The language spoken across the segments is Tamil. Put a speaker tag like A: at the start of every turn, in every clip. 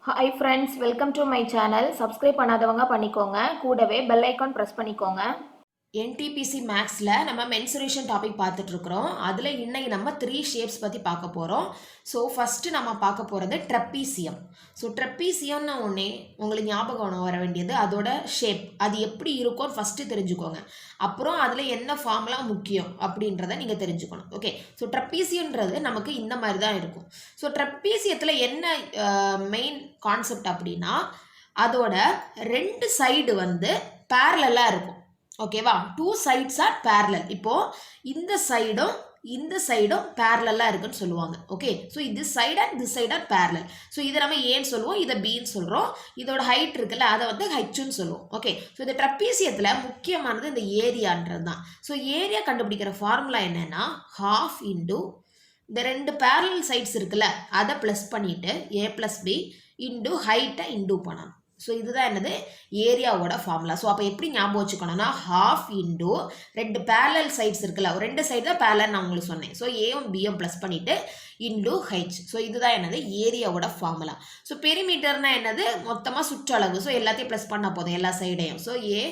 A: Hi friends, welcome to my channel. Subscribe பண்ணாதவங்க பண்ணிக்கோங்க. கூடவே bell icon press பண்ணிக்கோங்க.
B: NTPC Maxல நம்ம mensuration டாபிக் பார்த்துட்டு இருக்கிறோம். அதுல இன்னைக்கு நம்ம 3 shapes பத்தி பார்க்க போறோம். ஸோ ஃபர்ஸ்ட் நம்ம பார்க்க போறது ட்ரெப்பீசியம். ஸோ ட்ரெப்பீசியம்னா ஒன்னே உங்களுக்கு ஞாபகம் வர வேண்டியது அதோட ஷேப். அது எப்படி இருக்கும் ஃபர்ஸ்ட் தெரிஞ்சுக்கோங்க. அப்புறம் அதுல என்ன ஃபார்முலா முக்கியம் அப்படின்றத நீங்க தெரிஞ்சுக்கணும். ஓகே. ஸோ ட்ரெப்பீசியம்ன்றது நமக்கு இந்த மாதிரி தான் இருக்கும். ஸோ ட்ரெப்பீசியத்துல என்ன மெயின் கான்செப்ட் அப்படின்னா அதோட ரெண்டு சைடு வந்து பேரலா இருக்கும். ஓகேவா, டூ சைட்ஸ் ஆர் பேரலல். இப்போ இந்த சைடும் பேரலா இருக்குன்னு சொல்லுவாங்க. ஓகே, ஸோ இது side and this side are parallel. So இதை நம்ம ஏன்னு சொல்லுவோம், இதை பின்னு சொல்றோம். இதோட ஹைட் இருக்குல்ல அதை வந்து ஹெச்னு சொல்லுவோம். ஓகே, ஸோ இந்த ட்ரெப்பீசியத்தில் முக்கியமானது இந்த ஏரியான்றது தான். ஸோ ஏரியா கண்டுபிடிக்கிற ஃபார்முலா என்னன்னா ஹாஃப் இன்டூ இந்த ரெண்டு பேரலல் சைட்ஸ் இருக்குல்ல அதை ப்ளஸ் பண்ணிட்டு ஏ ப்ளஸ் பி இன்டூ ஹைட்டை இன்டூ பண்ணணும். ஸோ இதுதான் என்னது ஏரியாவோட ஃபார்முலா. ஸோ அப்போ எப்படி ஞாபகம் வச்சுக்கணும்னா ஹாஃப் இன்டூ ரெண்டு பேரலல் சைட்ஸ் இருக்குல்ல, ரெண்டு சைடு தான் பேரலல் நான் உங்களுக்கு சொன்னேன். ஸோ ஏவும் பியும் ப்ளஸ் பண்ணிட்டு இன்டூ ஹெச். ஸோ இதுதான் என்னது ஏரியாவோட ஃபார்முலா. ஸோ பெரிமீட்டர்னா என்னது மொத்தமாக சுற்றளவு. ஸோ எல்லாத்தையும் ப்ளஸ் பண்ணால் போதும் எல்லா சைடையும். So A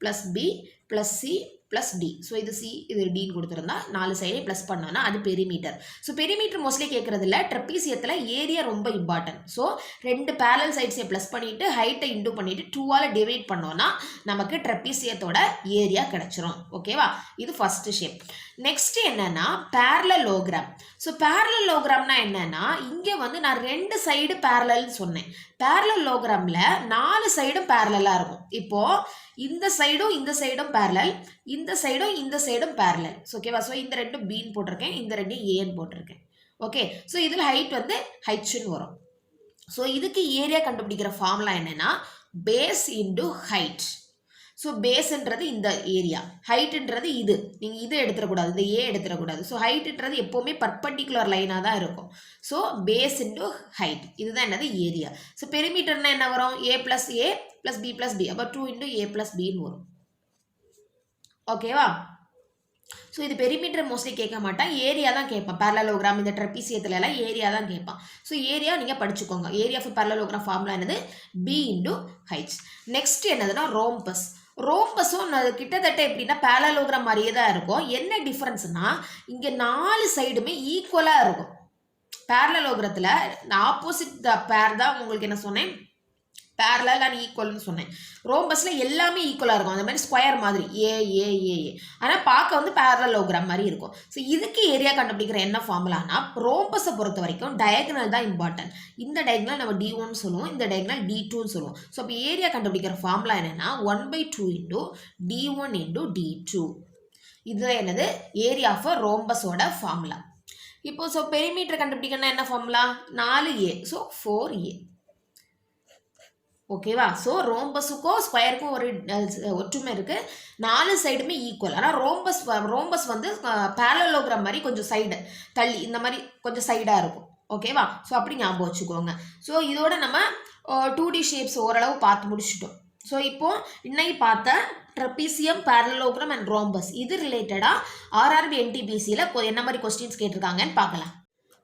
B: plus B plus C plus D. So இது சி இது டின்னு கொடுத்துருந்தா நாலு சைடே ப்ளஸ் பண்ணோன்னா அது பெரிமீட்டர். ஸோ பெரிமீட்டர் மோஸ்ட்லி கேட்கறது இல்லை, ட்ரெப்பீசியத்தில் ஏரியா ரொம்ப இம்பார்ட்டன்ட். ஸோ ரெண்டு பேரலல் சைட்ஸை ப்ளஸ் பண்ணிட்டு ஹைட்டை இன்டூ பண்ணிட்டு 2ஆல் டிவைட் பண்ணோன்னா நமக்கு ட்ரெப்பீசியத்தோட ஏரியா கிடைச்சிரும். ஓகேவா, இது ஃபர்ஸ்ட் ஷேப். நெக்ஸ்ட் என்னன்னா பேரலலோகிராம். ஸோ பேரலலோகிராம்னா என்னன்னா இங்கே வந்து நான் ரெண்டு சைடு பேரலல்னு சொன்னேன். பேரலலோகிராம்ல நாலு சைடும் பேரலா இருக்கும். இப்போ இந்த சைடும் பேரலல், இந்த சைடும் பேரலல். ஓகேவா, ஸோ இந்த ரெண்டும் பின்னு போட்டிருக்கேன், இந்த ரெண்டும் ஏன்னு போட்டிருக்கேன். ஓகே, ஸோ இதில் ஹைட் வந்து ஹெச்னு வரும். ஸோ இதுக்கு ஏரியா கண்டுபிடிக்கிற ஃபார்முலா என்னன்னா பேஸ் இன்டு ஹைட். ஸோ பேஸ்ன்றது இந்த ஏரியா, ஹைட்ன்றது இது. நீங்கள் இது எடுத்துடக்கூடாது, இந்த ஏ எடுத்துடக்கூடாது. ஸோ ஹைட்ன்றது எப்போவுமே பர்பண்டிகுலர் லைனாக தான் இருக்கும். ஸோ பேஸ் இன்டு ஹைட் இதுதான் என்னது ஏரியா. ஸோ பெரிமீட்டர்னா என்ன வரும், ஏ ப்ளஸ் பி ப்ளஸ் பி. அப்போ 2 இன்டு ஏ ப்ளஸ் பின்னு வரும். ஓகேவா, ஸோ இது பெரிமீட்டர் மோஸ்ட்லி கேட்க மாட்டான், ஏரியா தான் கேட்பான். பேரலலோகிராம் இந்த ட்ரெப்பீசியத்துல எல்லாம் ஏரியா தான் கேட்பான். ஸோ ஏரியா நீங்கள் படிச்சுக்கோங்க. ஏரியா ஆஃப் பேரலலோகிராம் ஃபார்முலா என்னது பி இன்டு ஹைட். நெக்ஸ்ட் என்னதுன்னா ரோம்பஸ். ரோம்பஸும் கிட்டத்தட்ட எப்படின்னா பேரலலோகிராம் மாதிரியே தான் இருக்கும். என்ன டிஃபரன்ஸ்னா இங்கே நாலு சைடுமே ஈக்குவலாக இருக்கும். பேரலலோகிரத்தில் ஆப்போசிட் பேர் தான் உங்களுக்கு என்ன சொன்னேன், பேரலல் அண்ட் ஈக்குவல்னு சொன்னேன். ரோம்பஸ்ல எல்லாமே ஈக்குவலாக இருக்கும், அந்த மாதிரி ஸ்கொயர் மாதிரி ஏ ஏ ஏ ஏ. ஆனால் பார்க்க வந்து பேரலலோகிராம் மாதிரி இருக்கும். ஸோ இதுக்கு ஏரியா கண்டுபிடிக்கிற என்ன ஃபார்முலானா ரோம்பஸை பொறுத்த வரைக்கும் டயகனல் தான் இம்பார்ட்டன்ட். இந்த டயகனல் நம்ம D1 சொல்லுவோம், இந்த டயகனல் D2 சொல்லுவோம். ஸோ அப்போ ஏரியா கண்டுபிடிக்கிற ஃபார்முலா என்னன்னா 1/2 இன்டூ D1 இன்டூ D2. இதுதான் என்னது ஏரியா ஆஃப் ரோம்பஸோட ஃபார்முலா. இப்போ ஸோ பெரிமீட்டர் கண்டுபிடிக்கணும்னா என்ன ஃபார்முலா 4A. So 4A. ஓகேவா, ஸோ ரோம்பஸுக்கும் ஸ்கொயருக்கும் ஒரு ஒற்றுமை இருக்குது, நாலு சைடுமே ஈக்குவல். ஆனால் ரோம்பஸ் வந்து பேரலலோகிராம் மாதிரி கொஞ்சம் சைடு தள்ளி இந்த மாதிரி கொஞ்சம் சைடாக இருக்கும். ஓகேவா, ஸோ அப்படி ஞாபகம் வச்சுக்கோங்க. ஸோ இதோட நம்ம 2D ஷேப்ஸ் ஓரளவு பார்த்து முடிச்சிட்டோம். ஸோ இப்போ இன்னைக்கு பார்த்த ட்ரெப்பீசியம், பேரலலோகிராம் அண்ட் ரோம்பஸ் இது ரிலேட்டடாக RRB NTPCயில் என்ன மாதிரி கொஸ்டின்ஸ் கேட்டிருக்காங்கன்னு பார்க்கலாம்.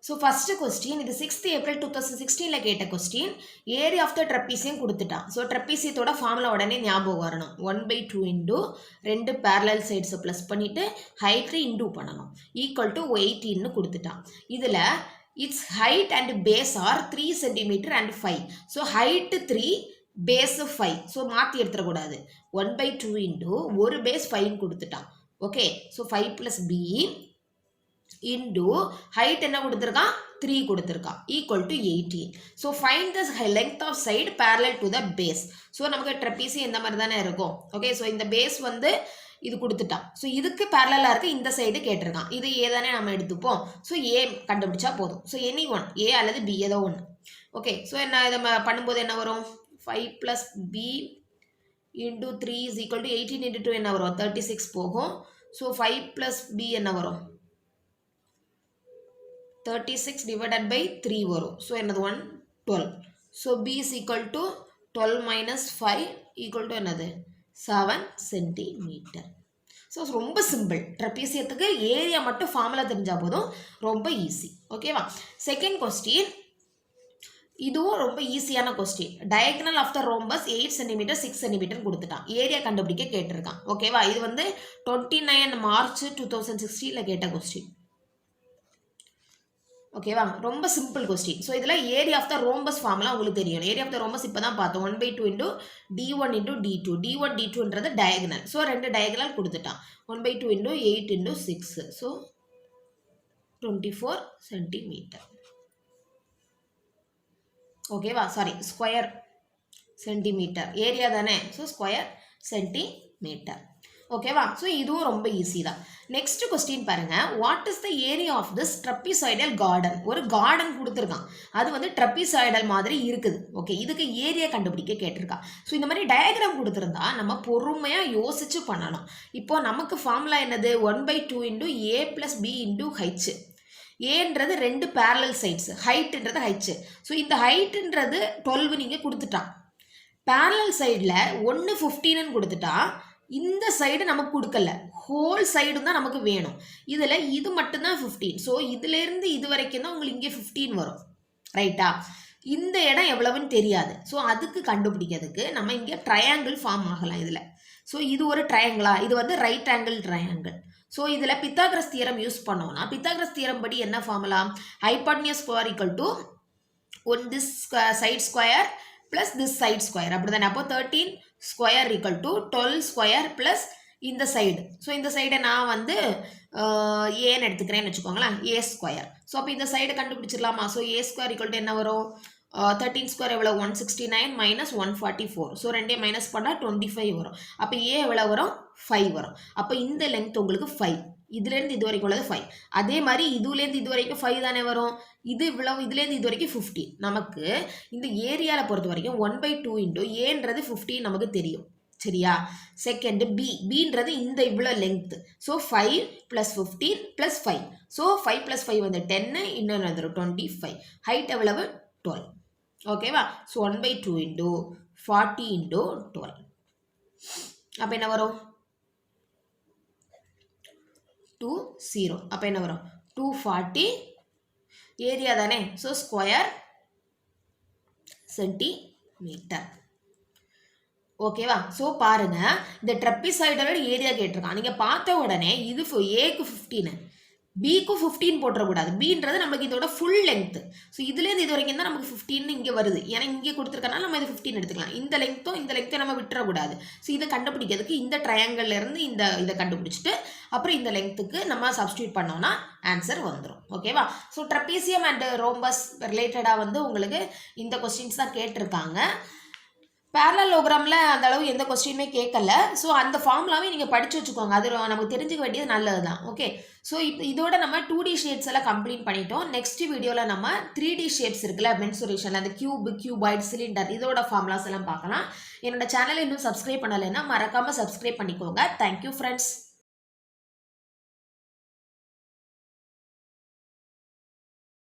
B: ஸோ ஃபஸ்ட்டு கொஸ்டின், இது 6th April 2016 கேட்ட question. Area of the trapezium கொடுத்துட்டான். ஸோ ட்ரெப்பீசியத்தோட ஃபார்முலா உடனே ஞாபகம் வரணும். 1/2 இன்டூ ரெண்டு பேரலல் சைட்ஸை ப்ளஸ் பண்ணிவிட்டு ஹைட்டு இன்டூ பண்ணணும் ஈக்குவல் டு 18ன்னு கொடுத்துட்டான். இதில் it's height and base are 3 cm and 5. So height 3 base 5. So மாற்றி எடுத்துடக்கூடாது. 1/2 இன்டூ ஒரு பேஸ் 5 கொடுத்துட்டான். Okay, so 5 + b into height என்ன கொடுத்துருக்கான் 3 கொடுத்துருக்கான் equal to 18. So find the length of side parallel to the base. So நமக்கு ட்ரெப்பீசி இந்த மாதிரி தானே இருக்கும். ஓகே, ஸோ இந்த பேஸ் வந்து இது கொடுத்துட்டான். ஸோ இதுக்கு பேரலலாக இருக்குது, இந்த சைடு கேட்டிருக்கான். இது ஏ தானே நம்ம எடுத்துப்போம். ஸோ ஏ கண்டுபிடிச்சா போதும். ஸோ எனி ஒன் ஏ அல்லது பி ஏதோ ஒன்று. ஓகே, ஸோ என்ன இதை பண்ணும்போது என்ன வரும் 5 + b into 3 is equal to 18 into 2 என்ன வரும் 36 போகும். ஸோ 5 + b என்ன வரும் 36 divided by 3 வரும். ஸோ என்னது 12. So b is equal to 12 minus 5 equal to என்னது 7 cm. ஸோ ரொம்ப சிம்பிள். ட்ரெப்பீசியத்துக்கு ஏரியா மட்டும் ஃபார்முலா தெரிஞ்சால் போதும், ரொம்ப ஈஸி. ஓகேவா, செகண்ட் கொஸ்டின், இதுவும் ரொம்ப ஈஸியான question. Diagonal of the rhombus 8 centimetre 6 centimetre கொடுத்துட்டான். ஏரியா கண்டுபிடிக்க கேட்டிருக்கான். ஓகேவா? இது வந்து 29 மார்ச் 2016 கேட்ட கொஸ்டின். ஓகேவா? ரொம்ப சிம்பிள் கொஸ்டின். ஸோ இதில் area of the rhombus formula உங்களுக்கு தெரியும். ஏரியா ஆஃப் த ரோம்பஸ் இப்போ தான் பார்த்தோம். 1/2 into d1 into d2. d1 d2ன்றது டயகனல். ஸோ 2 டயகனல் கொடுத்துட்டான். 1/2 இன்டூ 8 இன்டூ 6. So 24 centimetre. ஓகேவா? Sorry, square centimetre. ஏரியா தானே, ஸோ ஸ்கொயர் சென்டிமீட்டர். ஓகேவா? ஸோ இதுவும் ரொம்ப ஈஸி தான். நெக்ஸ்ட் கொஸ்டின் பாருங்க. What is the area of this trapezoidal garden? ஒரு கார்டன் கொடுத்துருக்கான். அது வந்து ட்ரப்பிசாய்டல் மாதிரி இருக்குது. ஓகே, இதுக்கு ஏரியா கண்டுபிடிக்க கேட்டிருக்கான். ஸோ இந்த மாதிரி டயக்ராம் கொடுத்துருந்தா நம்ம பொறுமையாக யோசிச்சு பண்ணணும். இப்போ நமக்கு ஃபார்முலா என்னது? 1/2 into a + b into h. ஏன்றது 2 பேரலல் சைட்ஸ், ஹைட்ன்றது h. ஸோ இந்த ஹைட்ன்றது 12 நீங்கள் கொடுத்துட்டான். பேரலல் சைடில் 1 15ன்னு கொடுத்துட்டா, இந்த சைடு நமக்கு கொடுக்கல, ஹோல் சைடு தான் நமக்கு வேணும். இதில் இது மட்டும்தான் 15. ஸோ இதுலேருந்து இது வரைக்கும் தான் உங்களுக்கு இங்கே 15 வரும். ரைட்டா? இந்த இடம் எவ்வளவுன்னு தெரியாது. ஸோ அதுக்கு கண்டுபிடிக்கிறதுக்கு நம்ம இங்கே ட்ரையாங்கிள் ஃபார்ம் ஆகலாம் இதில். ஸோ இது ஒரு ட்ரையாங்கிளா? இது வந்து ரைட் ஆங்கிள் ட்ரையாங்கிள். ஸோ இதில் பித்தாகரஸ் தியரம் யூஸ் பண்ணோம்னா, பித்தாகரஸ் தியரம் படி என்ன formula? Hypotenuse square equal to one this side square plus this side square. அப்படி தானே? அப்போ 13 square equal to 12 square plus இந்த சைடு. ஸோ இந்த சைடை நான் வந்து ஏன்னு எடுத்துக்கிறேன்னு வச்சுக்கோங்களேன், ஏ ஸ்கொயர். ஸோ அப்போ இந்த சைடு கண்டுபிடிச்சிடலாமா? So A square equal to என்ன வரும்? 13 ஸ்கொயர் எவ்வளோ? 169 மைனஸ் 144. ஸோ ரெண்டையும் மைனஸ் பண்ணால் 25 வரும். அப்போ ஏ எவ்வளோ வரும்? 5 வரும். அப்போ இந்த லென்த் உங்களுக்கு 5. இதுலேருந்து இது வரைக்கும் உள்ளது 5. அதே மாதிரி இதுலேருந்து இது வரைக்கும் 5 தானே வரும். இது இவ்வளவு, இதுலேருந்து இது வரைக்கும் 15. நமக்கு இந்த ஏரியாவில் பொறுத்த வரைக்கும் 1/2 இன்டூ ஏன்றது 15 நமக்கு தெரியும். சரியா? செகண்ட் பின்றது இந்த இவ்வளோ லென்த். ஸோ 5 + 15 + 5. ஸோ 5 + 5 வந்து 10, இன்னொன்று வந்துடும் 25. ஹைட் எவ்வளவு? 12. ஓகேவா? So 1/2 into 40 into 12. அப்போ என்ன வரும்? 20. அப்போ என்ன வரும்? 240. ஏரியா தானே, ஸோ ஸ்கொயர் சென்டிமீட்டர். ஓகேவா? ஸோ பாருங்க, இந்த ட்ரப்பிசாய்டலோட ஏரியா கேட்டிருக்கான். நீங்கள் பார்த்த உடனே இது ஏக்கு 15, பிக்கு 15 போட்டுறக்கூடாது. பின்றது நமக்கு இதோட ஃபுல் லென்த்து. ஸோ இதுலேருந்து இது வரைக்கும் தான் நமக்கு 15 இங்கே வருது. ஏன்னா இங்கே கொடுத்துருக்கனால நம்ம இது 15 எடுத்துக்கலாம். இந்த லென்த்தை நம்ம விட்டுறக்கூடாது. ஸோ இதை கண்டுபிடிக்கிறதுக்கு இந்த ட்ரையாங்கிள்லேருந்து இதை கண்டுபிடிச்சிட்டு அப்புறம் இந்த லென்த்துக்கு நம்ம சப்ஸ்டியூட் பண்ணோம்னா ஆன்சர் வந்துடும். ஓகேவா? ஸோ ட்ரப்பீசியம் அண்ட் ரோம்பஸ் ரிலேட்டடாக வந்து உங்களுக்கு இந்த கொஸ்டின்ஸ் தான் கேட்டிருக்காங்க. பேரலோகிராமில் அந்த அளவு எந்த கொஸ்டினுமே கேட்கல. ஸோ அந்த ஃபார்முலாவே நீங்கள் படித்து வச்சுக்கோங்க. அது நமக்கு தெரிஞ்சுக்க வேண்டியது நல்லது தான். ஓகே, ஸோ இப்போ இதோட நம்ம 2D ஷேப்ஸ் எல்லாம் கம்ப்ளீட் பண்ணிட்டோம். நெக்ஸ்ட் வீடியோவில் நம்ம 3D ஷேப்ஸ் இருக்குல்ல, மென்சுரேஷன், அந்த கியூபாய்டு, சிலிண்டர், இதோட ஃபார்முலாஸ் எல்லாம் பார்க்கலாம். என்னோட சேனலை இன்னும் சப்ஸ்கிரைப் பண்ணலைன்னா மறக்காமல் சப்ஸ்கிரைப் பண்ணிக்கோங்க. Thank you friends.